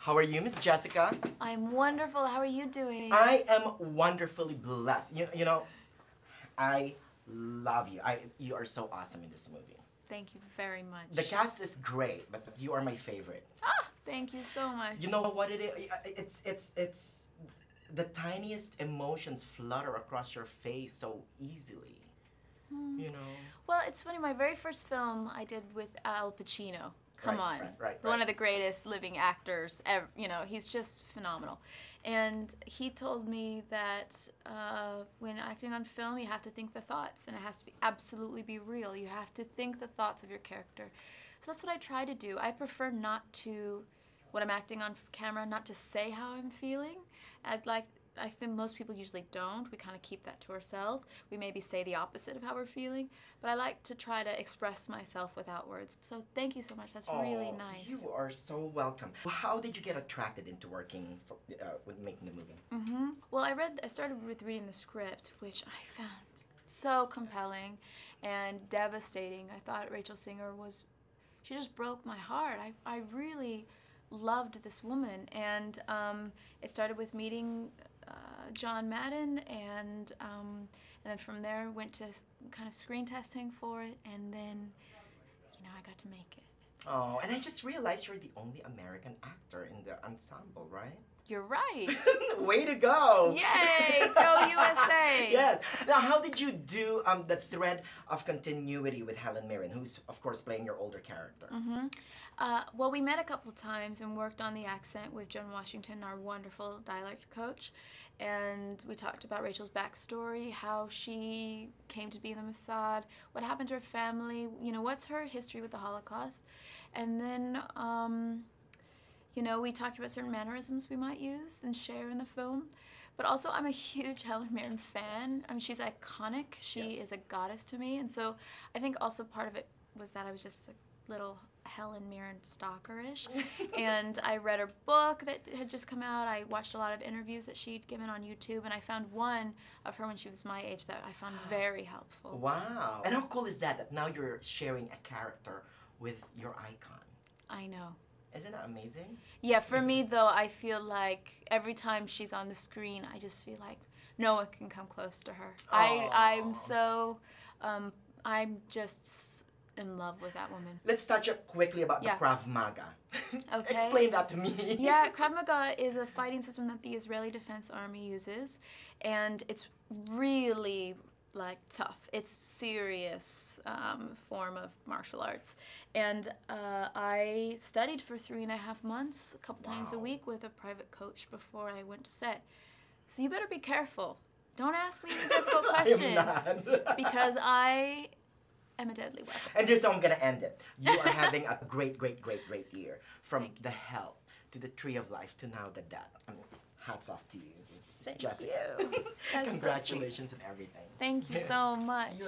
How are you, Miss Jessica? I'm wonderful. How are you doing? I am wonderfully blessed. You know, I love you. You are so awesome in this movie. Thank you very much. The cast is great, but you are my favorite. Ah, thank you so much. You know what it is? It's the tiniest emotions flutter across your face so easily. You know. Well, it's funny. My very first film I did with Al Pacino. Come on, right. One of the greatest living actors ever. You know, he's just phenomenal. And he told me that when acting on film, you have to think the thoughts, and it has to be absolutely be real. You have to think the thoughts of your character. So that's what I try to do. I prefer not to, when I'm acting on camera, not to say how I'm feeling. I think most people usually don't. We kind of keep that to ourselves. We maybe say the opposite of how we're feeling, but I like to try to express myself without words. So thank you so much. That's really nice. You are so welcome. How did you get attracted into working with making the movie? Well, I started with reading the script, which I found so compelling and devastating. I thought Rachel Singer she just broke my heart. I really loved this woman, and it started with meeting John Madden, and then from there went to kind of screen testing for it, and then I got to make it. Oh, and I just realized you're the only American actor in the ensemble, right? You're right. Way to go! Yay! Go USA! Yes. Now, how did you do the thread of continuity with Helen Mirren, who's of course playing your older character? Well, we met a couple times and worked on the accent with Joan Washington, our wonderful dialect coach, and we talked about Rachel's backstory, how she came to be in the Mossad, what happened to her family, what's her history with the Holocaust, and then we talked about certain mannerisms we might use and share in the film. But also, I'm a huge Helen Mirren fan. I mean, she's iconic. She is a goddess to me. And so I think also part of it was that I was just a little Helen Mirren stalker-ish. And I read her book that had just come out. I watched a lot of interviews that she'd given on YouTube. And I found one of her when she was my age that I found very helpful. Wow. And how cool is that now you're sharing a character with your icon? I know. Isn't that amazing? Yeah, for me though, I feel like every time she's on the screen, I just feel like no one can come close to her. I'm just in love with that woman. Let's touch up quickly about the Krav Maga. Okay. Explain that to me. Yeah, Krav Maga is a fighting system that the Israeli Defense Army uses, and it's really tough. It's serious form of martial arts. And I studied for 3.5 months, a couple times a week with a private coach before I went to set. So you better be careful. Don't ask me any difficult questions because I am a deadly weapon. And here's how I'm gonna end it. You are having a great year. From the hell to the tree of life to now the death. I mean, hats off to you. Thank Jessica. you. That's Congratulations and everything. Thank you so much.